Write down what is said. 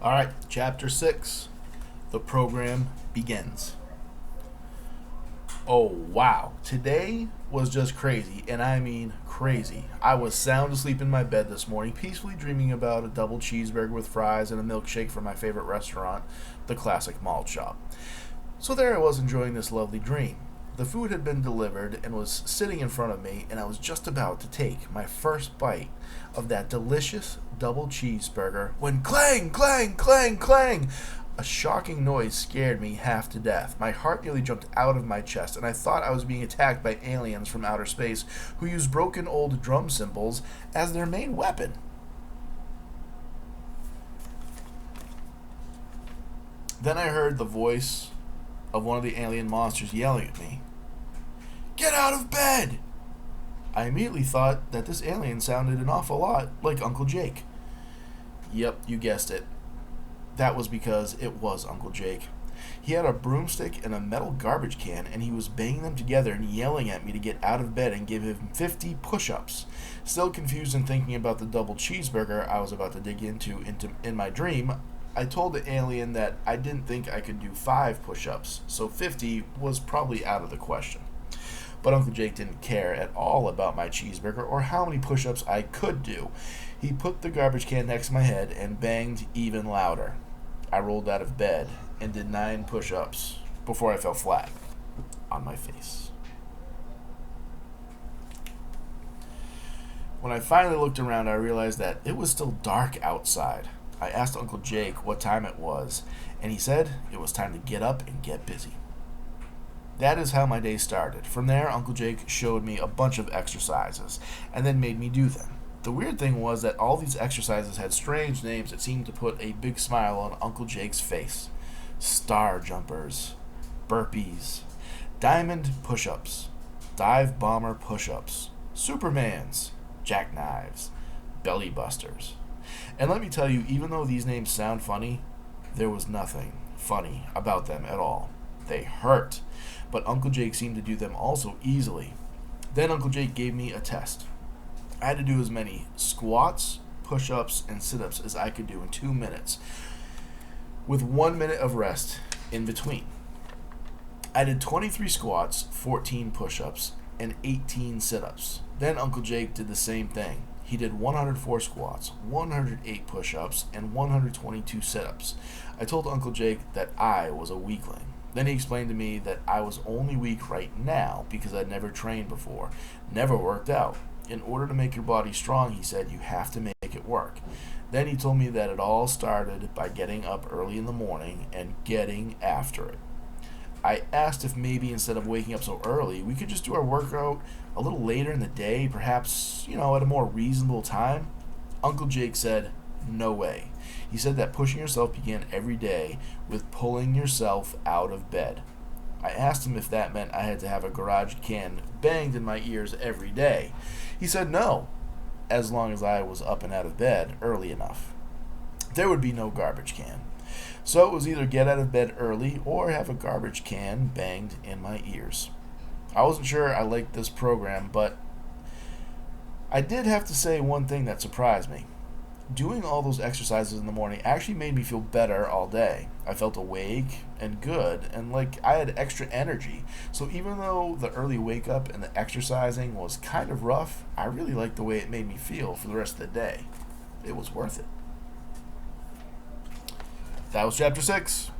All right, chapter 6. The program begins. Oh, wow. Today was just crazy, and I mean crazy. I was sound asleep in my bed this morning, peacefully dreaming about a double cheeseburger with fries and a milkshake from my favorite restaurant, the Classic Malt Shop. So there I was enjoying this lovely dream. The food had been delivered and was sitting in front of me, and I was just about to take my first bite of that delicious double cheeseburger when clang, clang, clang, clang! A shocking noise scared me half to death. My heart nearly jumped out of my chest, and I thought I was being attacked by aliens from outer space who use broken old drum cymbals as their main weapon. Then I heard the voice of one of the alien monsters yelling at me. Get out of bed! I immediately thought that this alien sounded an awful lot like Uncle Jake. Yep, you guessed it. That was because it was Uncle Jake. He had a broomstick and a metal garbage can, and he was banging them together and yelling at me to get out of bed and give him 50 push-ups. Still confused and thinking about the double cheeseburger I was about to dig into in my dream, I told the alien that I didn't think I could do 5 push-ups, so 50 was probably out of the question. But Uncle Jake didn't care at all about my cheeseburger or how many push-ups I could do. He put the garbage can next to my head and banged even louder. I rolled out of bed and did 9 push-ups before I fell flat on my face. When I finally looked around, I realized that it was still dark outside. I asked Uncle Jake what time it was, and he said it was time to get up and get busy. That is how my day started. From there, Uncle Jake showed me a bunch of exercises and then made me do them. The weird thing was that all these exercises had strange names that seemed to put a big smile on Uncle Jake's face. Star jumpers, burpees, diamond push-ups, dive bomber push-ups, Supermans, jackknives, belly busters. And let me tell you, even though these names sound funny, there was nothing funny about them at all. They hurt, but Uncle Jake seemed to do them also easily. Then Uncle Jake gave me a test. I had to do as many squats, push-ups, and sit-ups as I could do in 2 minutes, with 1 minute of rest in between. I did 23 squats, 14 push-ups, and 18 sit-ups. Then Uncle Jake did the same thing. He did 104 squats, 108 push-ups, and 122 sit-ups. I told Uncle Jake that I was a weakling. Then he explained to me that I was only weak right now because I'd never trained before, never worked out. In order to make your body strong, he said, you have to make it work. Then he told me that it all started by getting up early in the morning and getting after it. I asked if maybe instead of waking up so early, we could just do our workout a little later in the day, perhaps, at a more reasonable time. Uncle Jake said, no way. He said that pushing yourself began every day with pulling yourself out of bed. I asked him if that meant I had to have a garage can banged in my ears every day. He said no, as long as I was up and out of bed early enough. There would be no garbage can. So it was either get out of bed early or have a garbage can banged in my ears. I wasn't sure I liked this program, but I did have to say one thing that surprised me. Doing all those exercises in the morning actually made me feel better all day. I felt awake and good and like I had extra energy. So even though the early wake up and the exercising was kind of rough, I really liked the way it made me feel for the rest of the day. It was worth it. That was chapter 6.